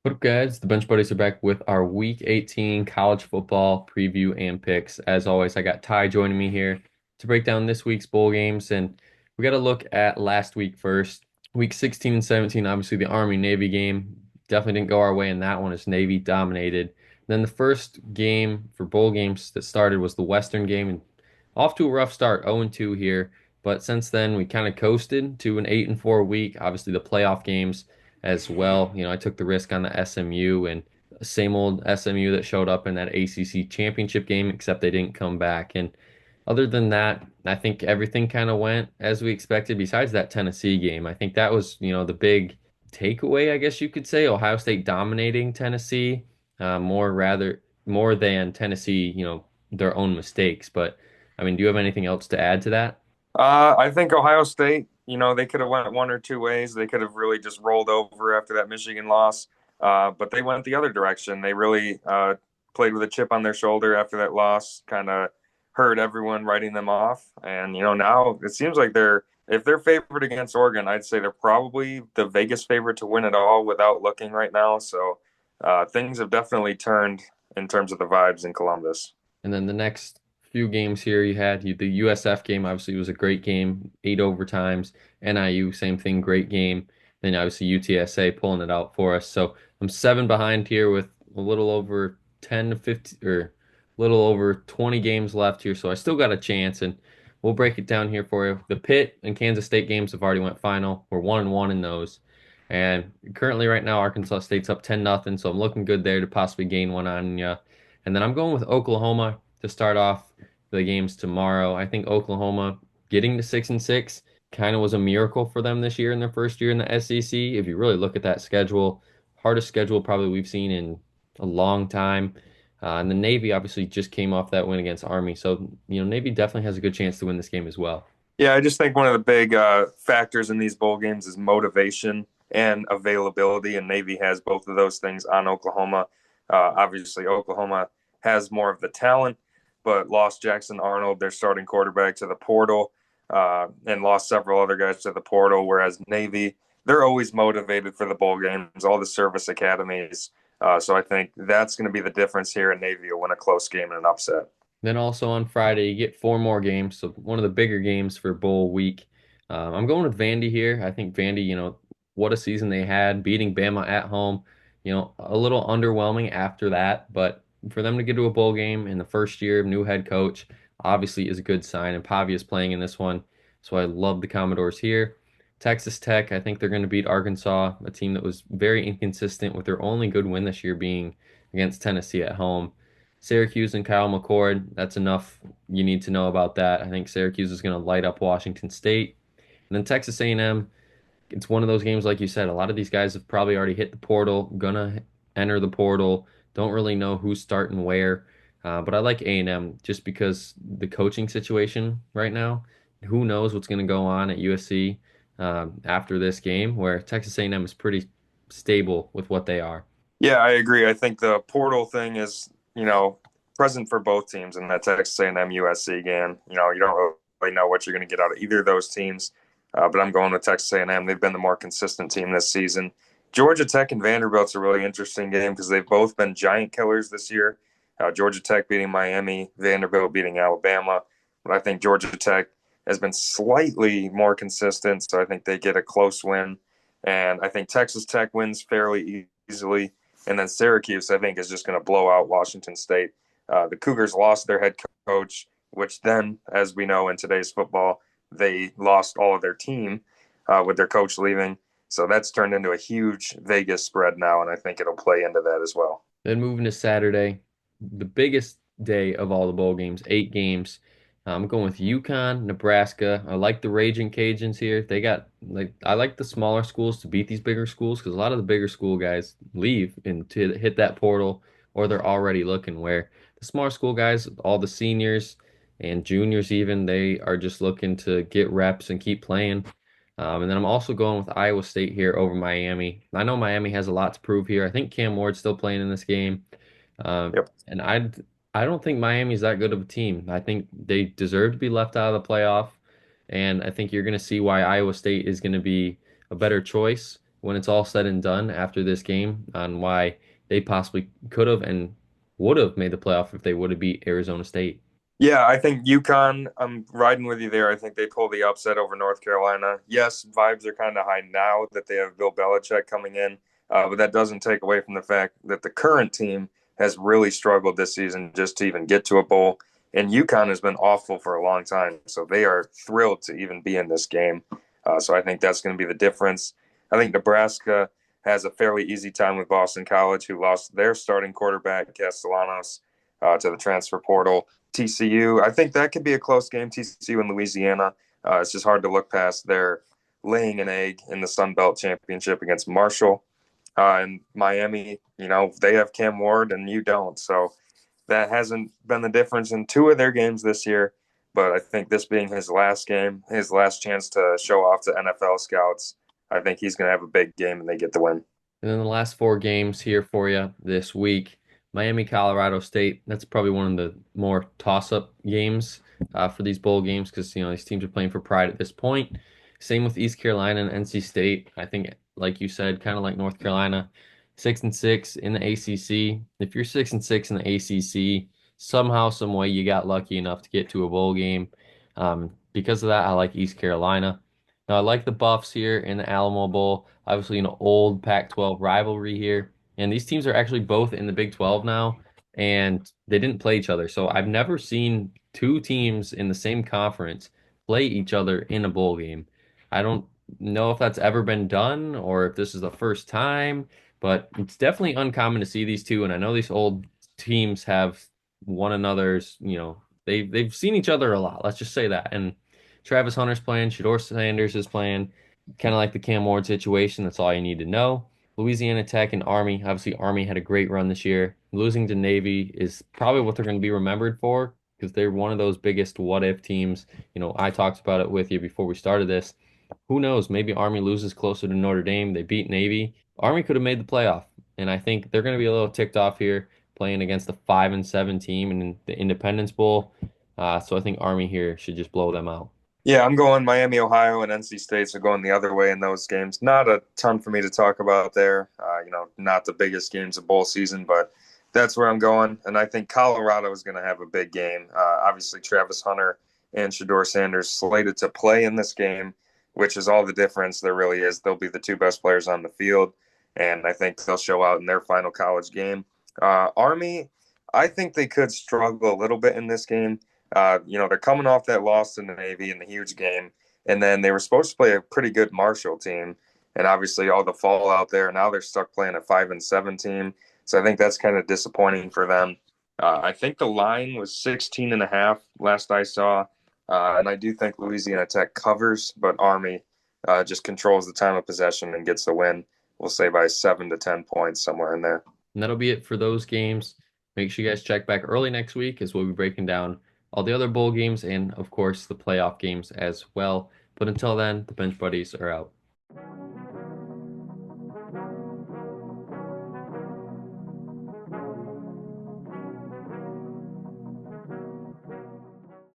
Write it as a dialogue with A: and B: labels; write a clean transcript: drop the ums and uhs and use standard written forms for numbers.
A: What up, guys? The Bench Buddies are back with our Week 18 college football preview and picks. As always, I got Ty joining me here to break down this week's bowl games, and we got to look at last week first. Week 16 and 17, obviously the Army-Navy game definitely didn't go our way in that one as Navy dominated. Then the first game for bowl games that started was the Western game, and off to a rough start, 0-2 here. But since then, we kind of coasted to an 8-4 week. Obviously, the playoff games as well. I took the risk on the SMU and same old SMU that showed up in that ACC championship game, except they didn't come back. And other than that, I think everything kind of went as we expected, besides that Tennessee game. I think that was, the big takeaway, I guess you could say. Ohio State dominating Tennessee, more than Tennessee, their own mistakes. But I mean, do you have anything else to add to that?
B: I think Ohio State, they could have went one or two ways. They could have really just rolled over after that Michigan loss, but they went the other direction. They really played with a chip on their shoulder after that loss, kind of hurt everyone writing them off. And now it seems like if they're favored against Oregon, I'd say they're probably the Vegas favorite to win it all without looking right now. So things have definitely turned in terms of the vibes in Columbus.
A: And then the next few games here, the USF game, obviously was a great game, 8 overtimes. NIU, same thing, great game. Then obviously UTSA pulling it out for us. So I'm seven behind here with a little over 10 to 15 or a little over 20 games left here. So I still got a chance, and we'll break it down here for you. The Pitt and Kansas State games have already went final. We're 1-1 in those. And currently right now Arkansas State's up 10-0, so I'm looking good there to possibly gain one on you. And then I'm going with Oklahoma to start off the games tomorrow. I think Oklahoma getting to 6-6 kind of was a miracle for them this year in their first year in the SEC. If you really look at that schedule, hardest schedule probably we've seen in a long time. And the Navy obviously just came off that win against Army. So, Navy definitely has a good chance to win this game as well.
B: Yeah, I just think one of the big factors in these bowl games is motivation and availability, and Navy has both of those things on Oklahoma. Obviously, Oklahoma has more of the talent, but lost Jackson Arnold, their starting quarterback, to the portal, and lost several other guys to the portal. Whereas Navy, they're always motivated for the bowl games, all the service academies. So I think that's going to be the difference here, and Navy will win a close game and an upset.
A: Then also on Friday, you get four more games. So one of the bigger games for bowl week. I'm going with Vandy here. I think Vandy, what a season they had, beating Bama at home. A little underwhelming after that, but for them to get to a bowl game in the first year of new head coach, obviously is a good sign. And Pavia is playing in this one, so I love the Commodores here. Texas Tech, I think they're going to beat Arkansas, a team that was very inconsistent with their only good win this year being against Tennessee at home. Syracuse and Kyle McCord, that's enough you need to know about that. I think Syracuse is going to light up Washington State. And then Texas A&M, it's one of those games, like you said, a lot of these guys have probably already hit the portal, gonna enter the portal, don't really know who's starting where. But I like A&M just because the coaching situation right now, who knows what's going to go on at USC after this game, where Texas A&M is pretty stable with what they are.
B: Yeah, I agree. I think the portal thing is, present for both teams in that Texas A&M USC game. You don't really know what you're going to get out of either of those teams, but I'm going with Texas A&M. They've been the more consistent team this season. Georgia Tech and Vanderbilt's a really interesting game because they've both been giant killers this year. Georgia Tech beating Miami, Vanderbilt beating Alabama. But I think Georgia Tech has been slightly more consistent, so I think they get a close win. And I think Texas Tech wins fairly easily. And then Syracuse, I think, is just going to blow out Washington State. The Cougars lost their head coach, which then, as we know in today's football, they lost all of their team with their coach leaving. So that's turned into a huge Vegas spread now, and I think it'll play into that as well.
A: Then moving to Saturday, the biggest day of all the bowl games, 8 games. I'm going with UConn, Nebraska. I like the Raging Cajuns here. I like the smaller schools to beat these bigger schools because a lot of the bigger school guys leave and to hit that portal or they're already looking where the smaller school guys, all the seniors and juniors even, they are just looking to get reps and keep playing. And then I'm also going with Iowa State here over Miami. I know Miami has a lot to prove here. I think Cam Ward's still playing in this game. And I don't think Miami's that good of a team. I think they deserve to be left out of the playoff. And I think you're going to see why Iowa State is going to be a better choice when it's all said and done after this game on why they possibly could have and would have made the playoff if they would have beat Arizona State.
B: Yeah, I think UConn, I'm riding with you there. I think they pull the upset over North Carolina. Yes, vibes are kind of high now that they have Bill Belichick coming in, but that doesn't take away from the fact that the current team has really struggled this season just to even get to a bowl. And UConn has been awful for a long time, so they are thrilled to even be in this game. So I think that's going to be the difference. I think Nebraska has a fairly easy time with Boston College, who lost their starting quarterback, Castellanos, to the transfer portal. TCU. I think that could be a close game. TCU in Louisiana. It's just hard to look past their laying an egg in the Sun Belt Championship against Marshall. And Miami, they have Cam Ward and you don't. So that hasn't been the difference in two of their games this year. But I think this being his last game, his last chance to show off to NFL scouts, I think he's going to have a big game and they get the win.
A: And then the last four games here for you this week. Miami, Colorado State. That's probably one of the more toss-up games for these bowl games because these teams are playing for pride at this point. Same with East Carolina and NC State. I think, like you said, kind of like North Carolina, 6-6 in the ACC. If you're 6-6 in the ACC, somehow, some way, you got lucky enough to get to a bowl game. Because of that, I like East Carolina. Now, I like the Buffs here in the Alamo Bowl. Obviously, an old Pac-12 rivalry here. And these teams are actually both in the Big 12 now, and they didn't play each other. So I've never seen two teams in the same conference play each other in a bowl game. I don't know if that's ever been done or if this is the first time, but it's definitely uncommon to see these two. And I know these old teams have one another's, they've seen each other a lot. Let's just say that. And Travis Hunter's playing, Shedeur Sanders is playing, kind of like the Cam Ward situation. That's all you need to know. Louisiana Tech and Army. Obviously, Army had a great run this year. Losing to Navy is probably what they're going to be remembered for because they're one of those biggest what if teams. I talked about it with you before we started this. Who knows? Maybe Army loses closer to Notre Dame. They beat Navy. Army could have made the playoff, and I think they're going to be a little ticked off here playing against the 5-7 team in the Independence Bowl. So I think Army here should just blow them out.
B: Yeah, I'm going Miami, Ohio, and NC State's are going the other way in those games. Not a ton for me to talk about there. Not the biggest games of bowl season, but that's where I'm going. And I think Colorado is going to have a big game. Obviously, Travis Hunter and Shedeur Sanders slated to play in this game, which is all the difference there really is. They'll be the two best players on the field, and I think they'll show out in their final college game. Army, I think they could struggle a little bit in this game. They're coming off that loss in the Navy in the huge game, and then they were supposed to play a pretty good Marshall team, and obviously all the fallout there. Now they're stuck playing a 5-7 team, so I think that's kind of disappointing for them. I think the line was 16.5 last I saw, and I do think Louisiana Tech covers, but Army just controls the time of possession and gets the win. We'll say by 7 to 10 points, somewhere in there.
A: And that'll be it for those games. Make sure you guys check back early next week as we'll be breaking down all the other bowl games and, of course, the playoff games as well. But until then, the Bench Buddies are out.